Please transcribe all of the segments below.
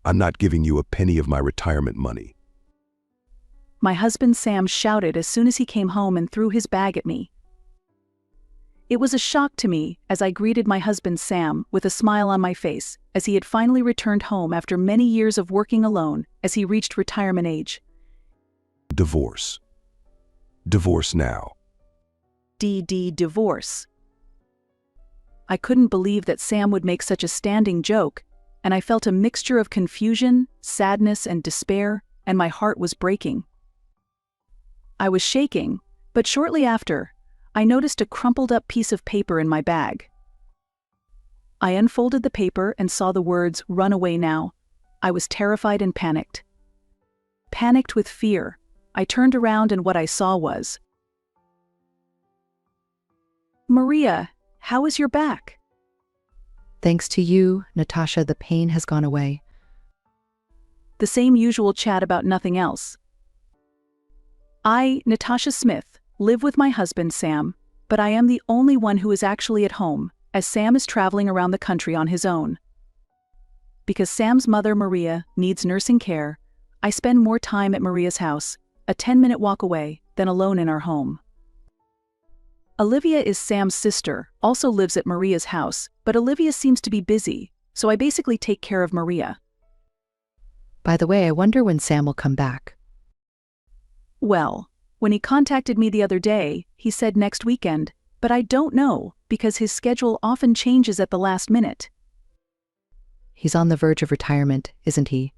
I'm not giving you a penny of my retirement money. My husband Sam shouted as soon as he came home and threw his bag at me. It was a shock to me as I greeted my husband Sam with a smile on my face as he had finally returned home after many years of working alone as he reached retirement age. Divorce. Divorce now. Divorce. I couldn't believe that Sam would make such a standing joke, and I felt a mixture of confusion, sadness, and despair, and my heart was breaking. I was shaking, but shortly after, I noticed a crumpled-up piece of paper in my bag. I unfolded the paper and saw the words, "Run away now." I was terrified and panicked. Panicked with fear, I turned around and what I saw was, "Maria, how is your back?" Thanks to you, Natasha, the pain has gone away. The same usual chat about nothing else. I, Natasha Smith, live with my husband Sam, but I am the only one who is actually at home, as Sam is traveling around the country on his own. Because Sam's mother, Maria, needs nursing care, I spend more time at Maria's house, a 10-minute walk away, than alone in our home. Olivia is Sam's sister, also lives at Maria's house, but Olivia seems to be busy, so I basically take care of Maria. By the way, I wonder when Sam will come back. Well, when he contacted me the other day, he said next weekend, but I don't know, because his schedule often changes at the last minute. He's on the verge of retirement, isn't he?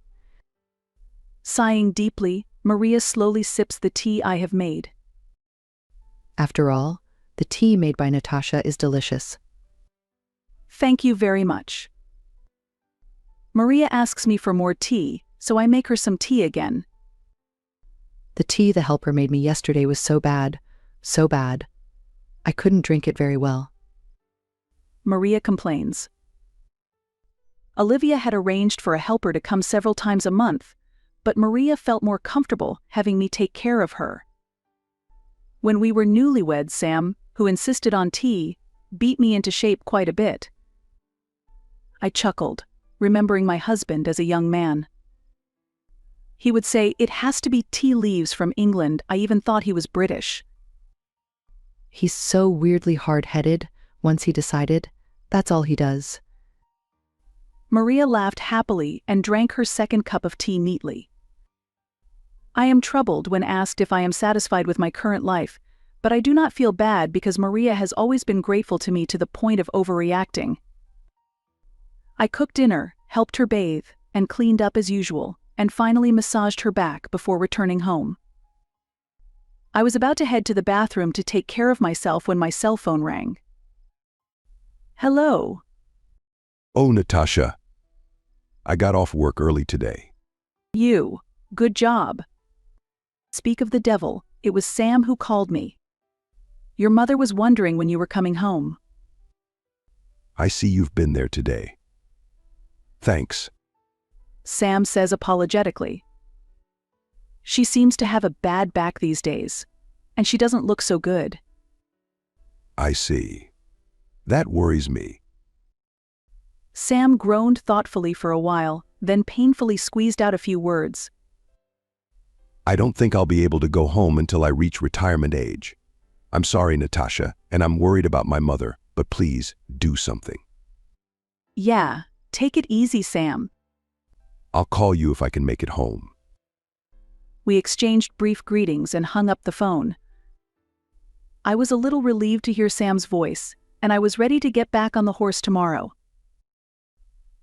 Sighing deeply, Maria slowly sips the tea I have made. After all, the tea made by Natasha is delicious. Thank you very much. Maria asks me for more tea, so I make her some tea again. The tea the helper made me yesterday was so bad, so bad. I couldn't drink it very well. Maria complains. Olivia had arranged for a helper to come several times a month, but Maria felt more comfortable having me take care of her. When we were newlyweds, Sam, who insisted on tea, beat me into shape quite a bit. I chuckled, remembering my husband as a young man. He would say, "It has to be tea leaves from England." I even thought he was British. He's so weirdly hard-headed. Once he decided, that's all he does. Maria laughed happily and drank her second cup of tea neatly. I am troubled when asked if I am satisfied with my current life, but I do not feel bad because Maria has always been grateful to me to the point of overreacting. I cooked dinner, helped her bathe, and cleaned up as usual, and finally massaged her back before returning home. I was about to head to the bathroom to take care of myself when my cell phone rang. Hello. Oh, Natasha. I got off work early today. You. Good job. Speak of the devil, it was Sam who called me. Your mother was wondering when you were coming home. I see you've been there today. Thanks. Sam says apologetically. She seems to have a bad back these days, and she doesn't look so good. I see. That worries me. Sam groaned thoughtfully for a while, then painfully squeezed out a few words. I don't think I'll be able to go home until I reach retirement age. I'm sorry, Natasha, and I'm worried about my mother, but please do something. Yeah, take it easy, Sam. I'll call you if I can make it home. We exchanged brief greetings and hung up the phone. I was a little relieved to hear Sam's voice, and I was ready to get back on the horse tomorrow.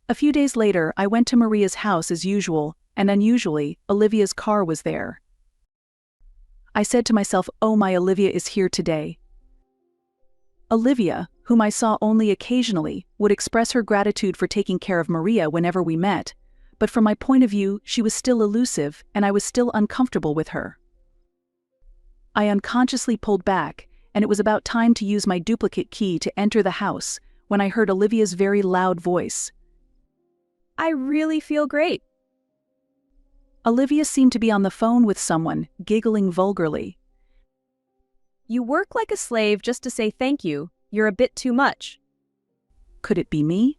A few days later, I went to Maria's house as usual, and unusually, Olivia's car was there. I said to myself, "Oh, my Olivia is here today." Olivia, whom I saw only occasionally, would express her gratitude for taking care of Maria whenever we met, but from my point of view, she was still elusive, and I was still uncomfortable with her. I unconsciously pulled back, and it was about time to use my duplicate key to enter the house, when I heard Olivia's very loud voice. I really feel great. Olivia seemed to be on the phone with someone, giggling vulgarly. You work like a slave just to say thank you. You're a bit too much. Could it be me?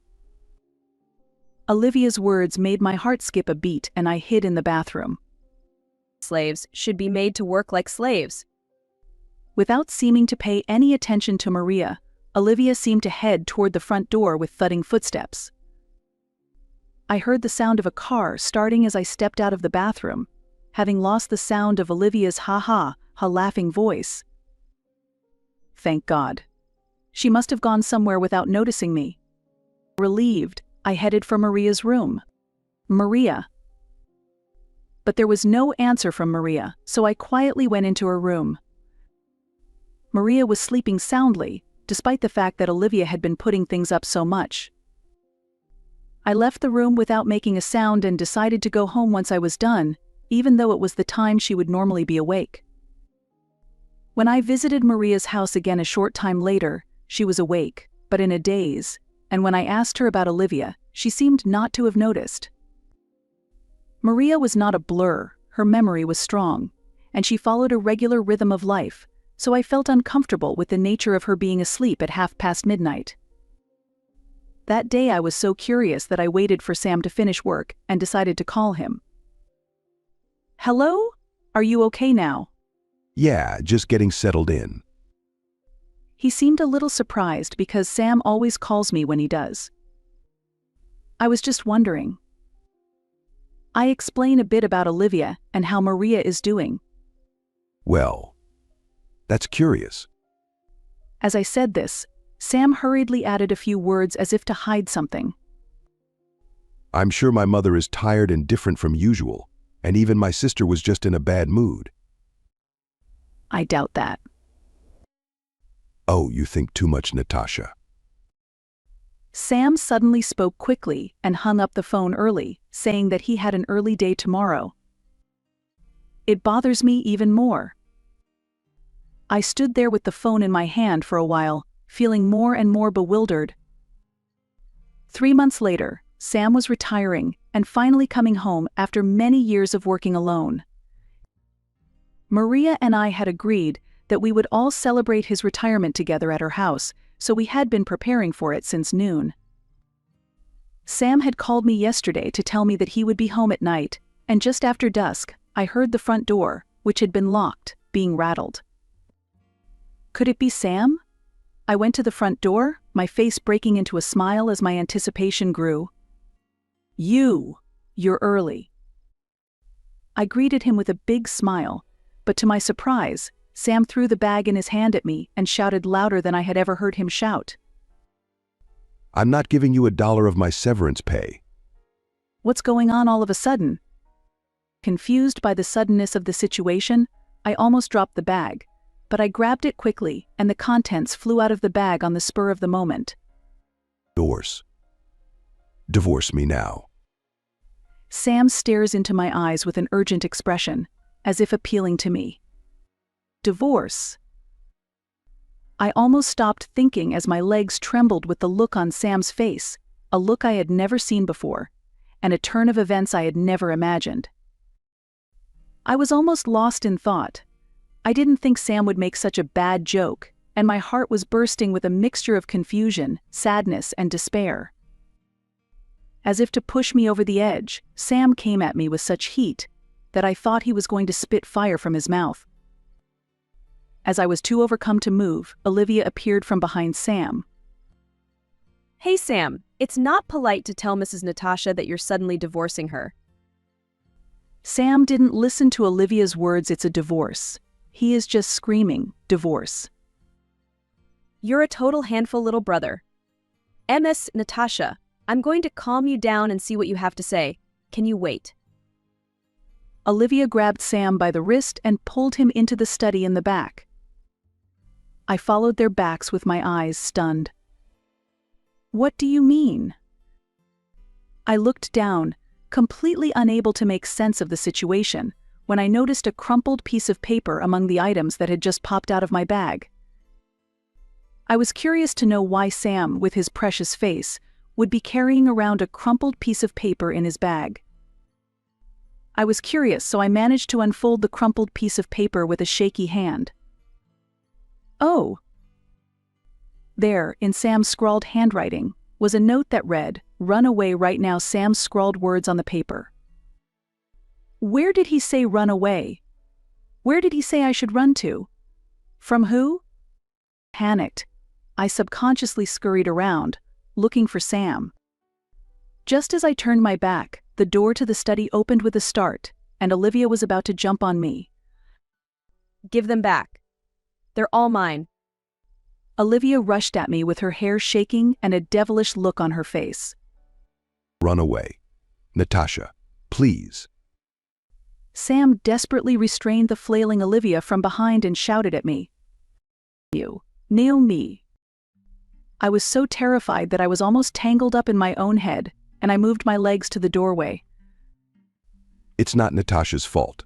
Olivia's words made my heart skip a beat and I hid in the bathroom. Slaves should be made to work like slaves. Without seeming to pay any attention to Maria, Olivia seemed to head toward the front door with thudding footsteps. I heard the sound of a car starting as I stepped out of the bathroom, having lost the sound of Olivia's ha laughing voice. Thank God. She must have gone somewhere without noticing me. Relieved, I headed for Maria's room. Maria. But there was no answer from Maria, so I quietly went into her room. Maria was sleeping soundly, despite the fact that Olivia had been putting things up so much. I left the room without making a sound and decided to go home once I was done, even though it was the time she would normally be awake. When I visited Maria's house again a short time later, she was awake, but in a daze, and when I asked her about Olivia, she seemed not to have noticed. Maria was not a blur, her memory was strong, and she followed a regular rhythm of life, so I felt uncomfortable with the nature of her being asleep at midnight. That day I was so curious that I waited for Sam to finish work and decided to call him. Hello? Are you okay now? Yeah, just getting settled in. He seemed a little surprised because Sam always calls me when he does. I was just wondering. I explain a bit about Olivia and how Maria is doing. Well, that's curious. As I said this, Sam hurriedly added a few words as if to hide something. I'm sure my mother is tired and different from usual, and even my sister was just in a bad mood. I doubt that. Oh, you think too much, Natasha. Sam suddenly spoke quickly and hung up the phone early, saying that he had an early day tomorrow. It bothers me even more. I stood there with the phone in my hand for a while, feeling more and more bewildered. 3 months later, Sam was retiring and finally coming home after many years of working alone. Maria and I had agreed that we would all celebrate his retirement together at her house, so we had been preparing for it since noon. Sam had called me yesterday to tell me that he would be home at night, and just after dusk, I heard the front door, which had been locked, being rattled. Could it be Sam? I went to the front door, my face breaking into a smile as my anticipation grew. You're early. I greeted him with a big smile, but to my surprise, Sam threw the bag in his hand at me and shouted louder than I had ever heard him shout. I'm not giving you $1 of my severance pay. What's going on all of a sudden? Confused by the suddenness of the situation, I almost dropped the bag, but I grabbed it quickly and the contents flew out of the bag on the spur of the moment. Divorce me now. Sam stares into my eyes with an urgent expression, as if appealing to me. Divorce. I almost stopped thinking as my legs trembled with the look on Sam's face, a look I had never seen before, and a turn of events I had never imagined. I was almost lost in thought. I didn't think Sam would make such a bad joke, and my heart was bursting with a mixture of confusion, sadness, and despair. As if to push me over the edge, Sam came at me with such heat that I thought he was going to spit fire from his mouth. As I was too overcome to move, Olivia appeared from behind Sam. Hey Sam, it's not polite to tell Mrs. Natasha that you're suddenly divorcing her. Sam didn't listen to Olivia's words, it's a divorce. He is just screaming, divorce. You're a total handful, little brother. Ms. Natasha, I'm going to calm you down and see what you have to say. Can you wait? Olivia grabbed Sam by the wrist and pulled him into the study in the back. I followed their backs with my eyes stunned. What do you mean? I looked down, completely unable to make sense of the situation, when I noticed a crumpled piece of paper among the items that had just popped out of my bag. I was curious to know why Sam, with his precious face, would be carrying around a crumpled piece of paper in his bag. I was curious, so I managed to unfold the crumpled piece of paper with a shaky hand. Oh! There, in Sam's scrawled handwriting, was a note that read, "Run away right now." Sam scrawled words on the paper. Where did he say run away? Where did he say I should run to? From who? Panicked, I subconsciously scurried around, looking for Sam. Just as I turned my back, the door to the study opened with a start, and Olivia was about to jump on me. Give them back. They're all mine. Olivia rushed at me with her hair shaking and a devilish look on her face. Run away. Natasha, please. Sam desperately restrained the flailing Olivia from behind and shouted at me. You, nail me. I was so terrified that I was almost tangled up in my own head, and I moved my legs to the doorway. It's not Natasha's fault.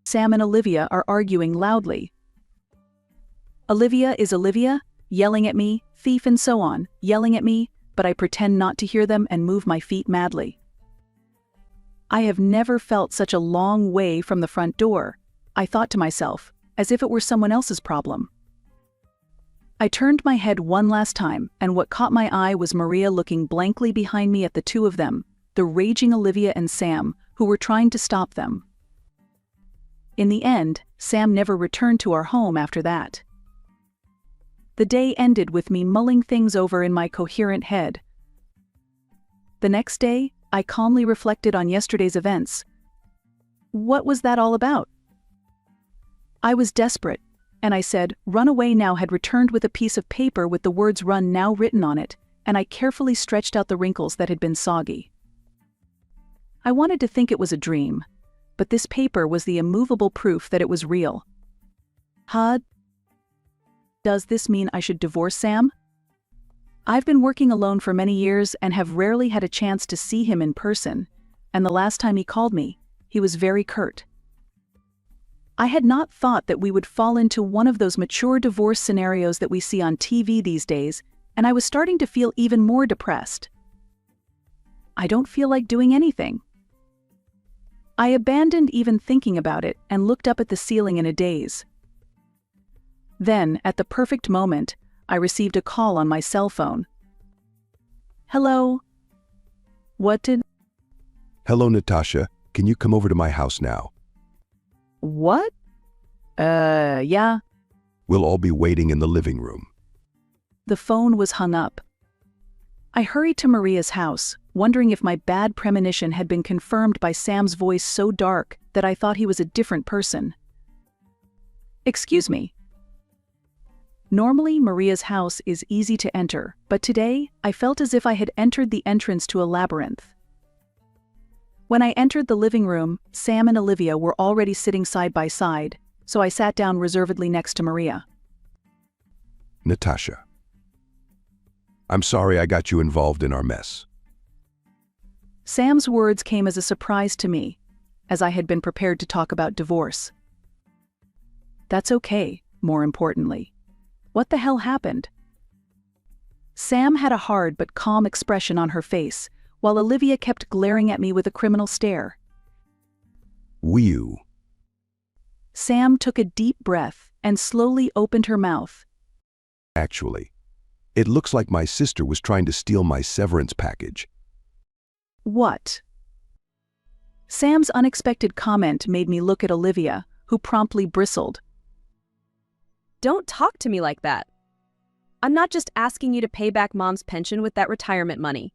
Sam and Olivia are arguing loudly. Olivia is Olivia, yelling at me, thief and so on, yelling at me, but I pretend not to hear them and move my feet madly. I have never felt such a long way from the front door, I thought to myself, as if it were someone else's problem. I turned my head one last time, and what caught my eye was Maria looking blankly behind me at the two of them, the raging Olivia and Sam, who were trying to stop them. In the end, Sam never returned to our home after that. The day ended with me mulling things over in my coherent head. The next day, I calmly reflected on yesterday's events. What was that all about? I was desperate, and I said, "Run away now" had returned with a piece of paper with the words "run now" written on it, and I carefully stretched out the wrinkles that had been soggy. I wanted to think it was a dream, but this paper was the immovable proof that it was real. Does this mean I should divorce Sam? I've been working alone for many years and have rarely had a chance to see him in person, and the last time he called me, he was very curt. I had not thought that we would fall into one of those mature divorce scenarios that we see on TV these days, and I was starting to feel even more depressed. I don't feel like doing anything. I abandoned even thinking about it and looked up at the ceiling in a daze. Then, at the perfect moment, I received a call on my cell phone. Hello? Hello, Natasha. Can you come over to my house now? What? Yeah. We'll all be waiting in the living room. The phone was hung up. I hurried to Maria's house, wondering if my bad premonition had been confirmed by Sam's voice so dark that I thought he was a different person. Excuse me. Normally, Maria's house is easy to enter, but today, I felt as if I had entered the entrance to a labyrinth. When I entered the living room, Sam and Olivia were already sitting side by side, so I sat down reservedly next to Maria. Natasha, I'm sorry I got you involved in our mess. Sam's words came as a surprise to me, as I had been prepared to talk about divorce. That's okay, more importantly. What the hell happened? Sam had a hard but calm expression on her face, while Olivia kept glaring at me with a criminal stare. You. Sam took a deep breath and slowly opened her mouth. Actually, it looks like my sister was trying to steal my severance package. What? Sam's unexpected comment made me look at Olivia, who promptly bristled. Don't talk to me like that. I'm not just asking you to pay back Mom's pension with that retirement money.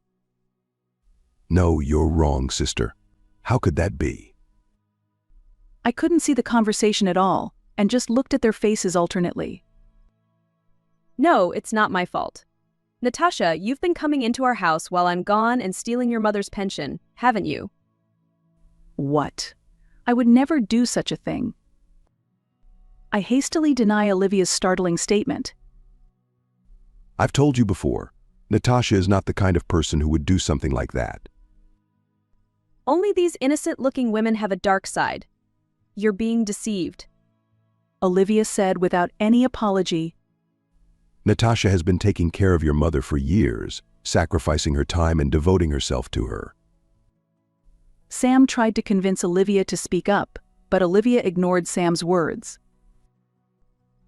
No, you're wrong, sister. How could that be? I couldn't see the conversation at all, and just looked at their faces alternately. No, it's not my fault. Natasha, you've been coming into our house while I'm gone and stealing your mother's pension, haven't you? What? I would never do such a thing. I hastily deny Olivia's startling statement. I've told you before, Natasha is not the kind of person who would do something like that. Only these innocent-looking women have a dark side. You're being deceived. Olivia said without any apology. Natasha has been taking care of your mother for years, sacrificing her time and devoting herself to her. Sam tried to convince Olivia to speak up, but Olivia ignored Sam's words.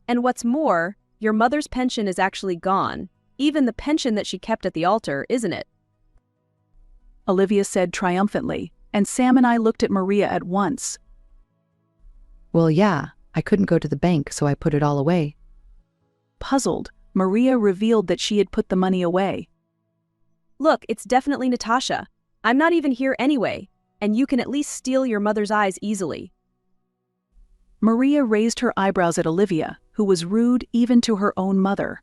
And what's more, your mother's pension is actually gone. Even the pension that she kept at the altar, isn't it? Olivia said triumphantly, and Sam and I looked at Maria at once. Well, yeah, I couldn't go to the bank, so I put it all away. Puzzled, Maria revealed that she had put the money away. Look, it's definitely Natasha. I'm not even here anyway, and you can at least steal your mother's eyes easily. Maria raised her eyebrows at Olivia, who was rude even to her own mother.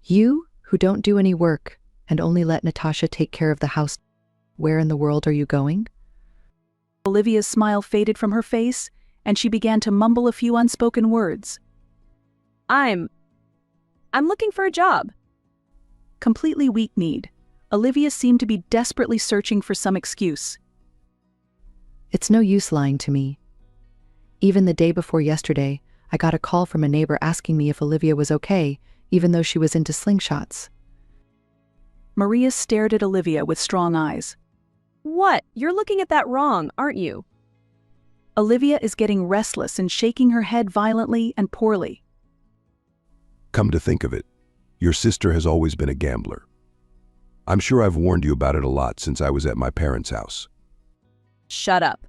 You, who don't do any work, and only let Natasha take care of the house, where in the world are you going? Olivia's smile faded from her face, and she began to mumble a few unspoken words. I'm looking for a job. Completely weak-kneed, Olivia seemed to be desperately searching for some excuse. It's no use lying to me. Even the day before yesterday, I got a call from a neighbor asking me if Olivia was okay, even though she was into slingshots. Maria stared at Olivia with strong eyes. What? You're looking at that wrong, aren't you? Olivia is getting restless and shaking her head violently and poorly. Come to think of it, your sister has always been a gambler. I'm sure I've warned you about it a lot since I was at my parents' house. Shut up.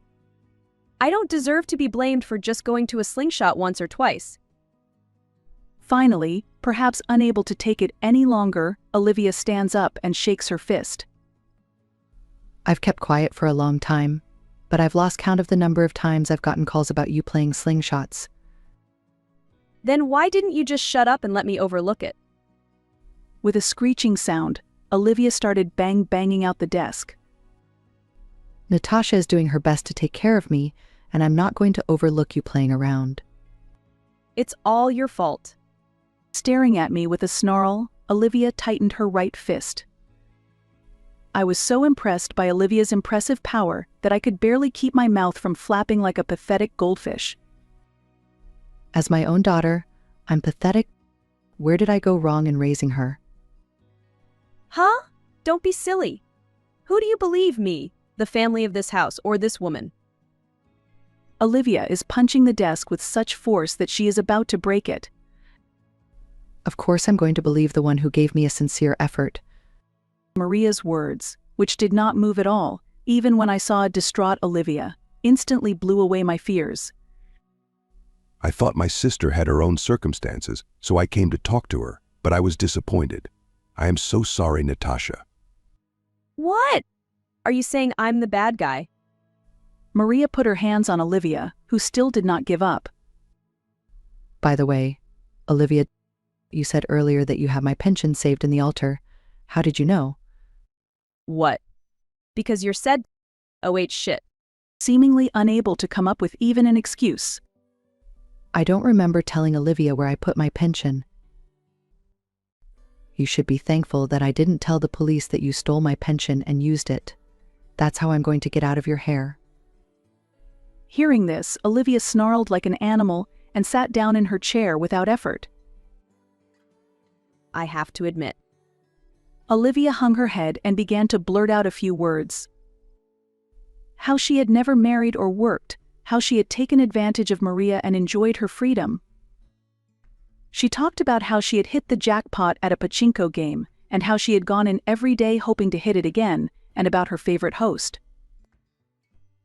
I don't deserve to be blamed for just going to a slingshot once or twice. Finally, perhaps unable to take it any longer, Olivia stands up and shakes her fist. I've kept quiet for a long time, but I've lost count of the number of times I've gotten calls about you playing slingshots. Then why didn't you just shut up and let me overlook it? With a screeching sound, Olivia started banging out the desk. Natasha is doing her best to take care of me, and I'm not going to overlook you playing around. It's all your fault. Staring at me with a snarl, Olivia tightened her right fist. I was so impressed by Olivia's impressive power that I could barely keep my mouth from flapping like a pathetic goldfish. As my own daughter, I'm pathetic. Where did I go wrong in raising her? Huh? Don't be silly. Who do you believe, me, the family of this house, or this woman? Olivia is punching the desk with such force that she is about to break it. Of course I'm going to believe the one who gave me a sincere effort. Maria's words, which did not move at all, even when I saw a distraught Olivia, instantly blew away my fears. I thought my sister had her own circumstances, so I came to talk to her, but I was disappointed. I am so sorry, Natasha. What? Are you saying I'm the bad guy? Maria put her hands on Olivia, who still did not give up. By the way, Olivia, you said earlier that you have my pension saved in the altar. How did you know? What? Because you're said. Oh wait, shit. Seemingly unable to come up with even an excuse. I don't remember telling Olivia where I put my pension. You should be thankful that I didn't tell the police that you stole my pension and used it. That's how I'm going to get out of your hair. Hearing this, Olivia snarled like an animal and sat down in her chair without effort. I have to admit. Olivia hung her head and began to blurt out a few words. How she had never married or worked, how she had taken advantage of Maria and enjoyed her freedom. She talked about how she had hit the jackpot at a pachinko game, and how she had gone in every day hoping to hit it again, and about her favorite host.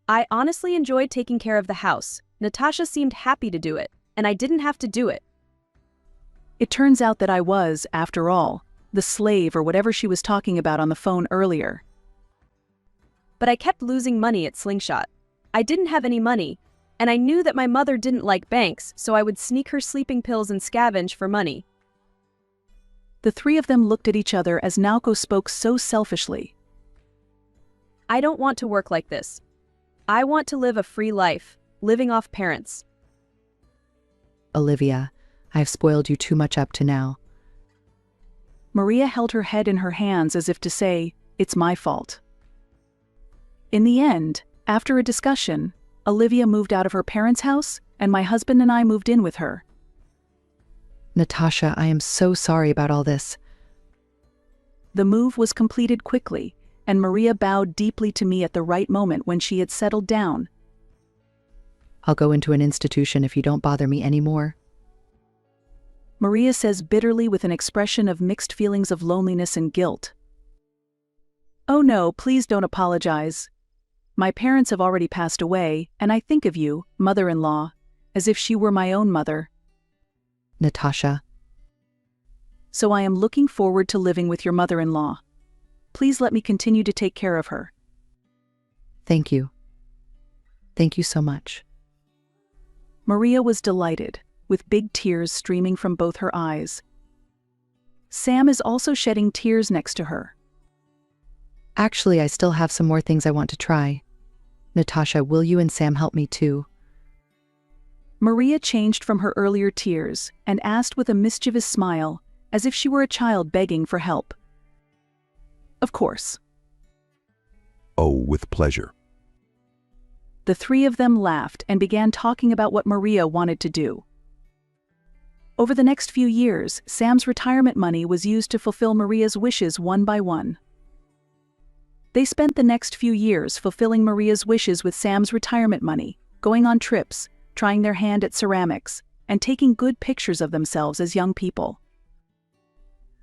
I honestly enjoyed taking care of the house. Natasha seemed happy to do it, and I didn't have to do it. It turns out that I was, after all, the slave or whatever she was talking about on the phone earlier. But I kept losing money at Slingshot. I didn't have any money, and I knew that my mother didn't like banks, so I would sneak her sleeping pills and scavenge for money. The three of them looked at each other as Naoko spoke so selfishly. I don't want to work like this. I want to live a free life, living off parents. Olivia, I've spoiled you too much up to now. Maria held her head in her hands as if to say, "It's my fault." In the end, after a discussion, Olivia moved out of her parents' house, and my husband and I moved in with her. Natasha, I am so sorry about all this. The move was completed quickly, and Maria bowed deeply to me at the right moment when she had settled down. I'll go into an institution if you don't bother me anymore. Maria says bitterly with an expression of mixed feelings of loneliness and guilt. Oh no, please don't apologize. My parents have already passed away, and I think of you, mother-in-law, as if she were my own mother. Natasha. So I am looking forward to living with your mother-in-law. Please let me continue to take care of her. Thank you. Thank you so much. Maria was delighted, with big tears streaming from both her eyes. Sam is also shedding tears next to her. Actually, I still have some more things I want to try. Natasha, will you and Sam help me too? Maria changed from her earlier tears and asked with a mischievous smile, as if she were a child begging for help. Of course. Oh, with pleasure. The three of them laughed and began talking about what Maria wanted to do. Over the next few years, Sam's retirement money was used to fulfill Maria's wishes one by one. They spent the next few years fulfilling Maria's wishes with Sam's retirement money, going on trips, trying their hand at ceramics, and taking good pictures of themselves as young people.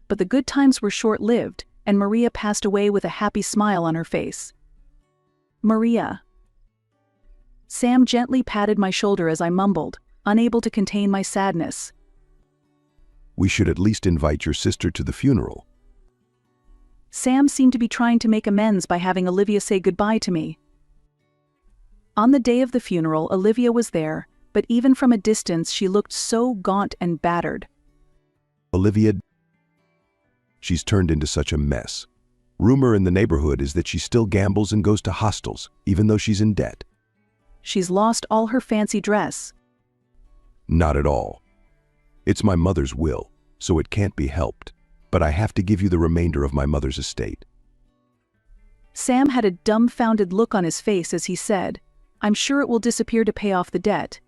But the good times were short-lived, and Maria passed away with a happy smile on her face. Maria. Sam gently patted my shoulder as I mumbled, unable to contain my sadness. We should at least invite your sister to the funeral. Sam seemed to be trying to make amends by having Olivia say goodbye to me. On the day of the funeral, Olivia was there, but even from a distance she looked so gaunt and battered. Olivia, she's turned into such a mess. Rumor in the neighborhood is that she still gambles and goes to hostels, even though she's in debt. She's lost all her fancy dress. Not at all. It's my mother's will, so it can't be helped. But I have to give you the remainder of my mother's estate. Sam had a dumbfounded look on his face as he said, I'm sure it will disappear to pay off the debt.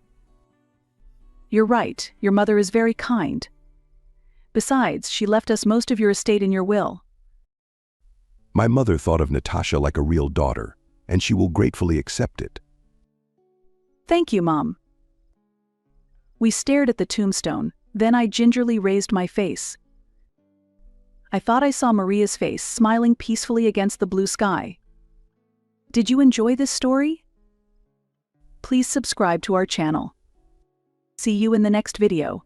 You're right, your mother is very kind. Besides, she left us most of your estate in your will. My mother thought of Natasha like a real daughter, and she will gratefully accept it. Thank you, Mom. We stared at the tombstone, then I gingerly raised my face. I thought I saw Maria's face smiling peacefully against the blue sky. Did you enjoy this story? Please subscribe to our channel. See you in the next video.